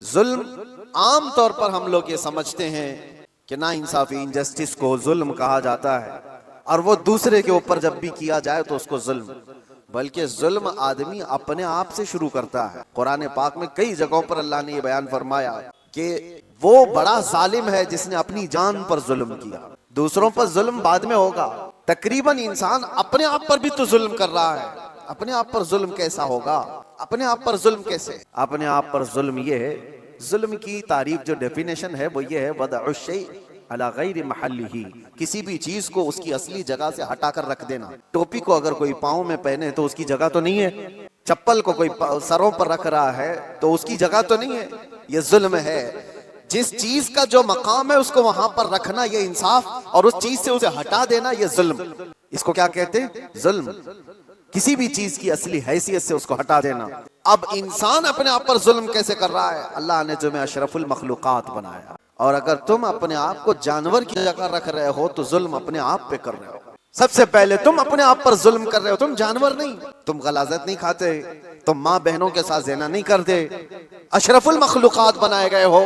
ظلم عام طور پر ہم لوگ یہ سمجھتے ہیں کہ نا انصافی انجسٹس کو ظلم کہا جاتا ہے، اور وہ دوسرے کے اوپر جب بھی کیا جائے تو اس کو ظلم، بلکہ ظلم آدمی اپنے آپ سے شروع کرتا ہے۔ قرآن پاک میں کئی جگہوں پر اللہ نے یہ بیان فرمایا کہ وہ بڑا ظالم ہے جس نے اپنی جان پر ظلم کیا، دوسروں پر ظلم بعد میں ہوگا۔ تقریباً انسان اپنے آپ پر بھی تو ظلم کر رہا ہے، اپنے آپ پر ظلم کیسا ہوگا؟ اپنے آپ پر ظلم کیسے؟ اپنے آپ پر ظلم یہ ہے، ظلم کی تعریف جو ڈیفینیشن ہے وہ یہ ہے وضع الشیء علی غیر محلہ، کسی بھی چیز کو اس کی اصلی جگہ سے ہٹا کر رکھ دینا۔ ٹوپی کو اگر کوئی پاؤں میں پہنے تو اس کی جگہ تو نہیں ہے، چپل کو کوئی سروں پر رکھ رہا ہے تو اس کی جگہ تو نہیں ہے، یہ ظلم ہے۔ جس چیز کا جو مقام ہے اس کو وہاں پر رکھنا یہ انصاف، اور اس چیز سے اسے ہٹا دینا یہ ظلم۔ اس کو کیا کہتے ہیں؟ ظلم۔ کسی بھی چیز کی اصلی حیثیت سے اس کو ہٹا دینا۔ اب انسان اپنے آپ پر ظلم کیسے کر رہا ہے؟ اللہ نے تمہیں اشرف المخلوقات بنایا، اور اگر تم اپنے آپ کو جانور کی جگہ رکھ رہے ہو تو ظلم اپنے آپ پہ کر رہے ہو۔ سب سے پہلے تم اپنے آپ پر ظلم کر رہے ہو، تم جانور نہیں، تم غلاظت نہیں کھاتے، تم ماں بہنوں کے ساتھ زنا نہیں کرتے، اشرف المخلوقات بنائے گئے ہو۔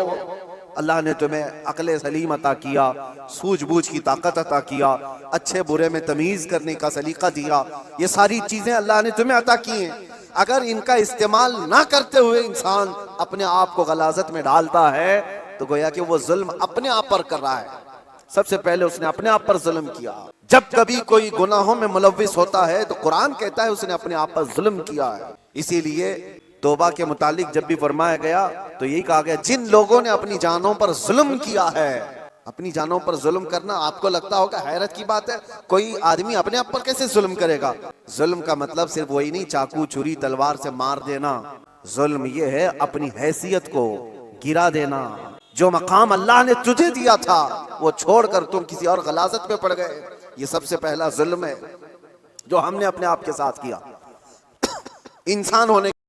اللہ نے تمہیں عقل سلیم عطا کیا، سوجھ بوجھ کی طاقت عطا کیا، اچھے برے میں تمیز کرنے کا سلیقہ دیا، یہ ساری چیزیں اللہ نے تمہیں عطا کی ہیں۔ اگر ان کا استعمال نہ کرتے ہوئے انسان اپنے آپ کو غلاظت میں ڈالتا ہے تو گویا کہ وہ ظلم اپنے آپ پر کر رہا ہے۔ سب سے پہلے اس نے اپنے آپ پر ظلم کیا۔ جب کبھی کوئی گناہوں میں ملوث ہوتا ہے تو قرآن کہتا ہے اس نے اپنے آپ پر ظلم کیا ہے۔ اسی لیے توبہ کے متعلق جب بھی فرمایا گیا تو یہی کہا گیا جن لوگوں نے اپنی جانوں پر ظلم کیا ہے۔ اپنی جانوں پر ظلم کرنا آپ کو لگتا ہوگا حیرت کی بات ہے، کوئی آدمی اپنے آپ پر کیسے ظلم کرے گا؟ ظلم کا مطلب صرف وہی نہیں چاقو چھری تلوار سے مار دینا، ظلم یہ ہے اپنی حیثیت کو گرا دینا۔ جو مقام اللہ نے تجھے دیا تھا وہ چھوڑ کر تم کسی اور غلاظت پہ پڑ گئے، یہ سب سے پہلا ظلم ہے جو ہم نے اپنے آپ کے ساتھ کیا۔ انسان ہونے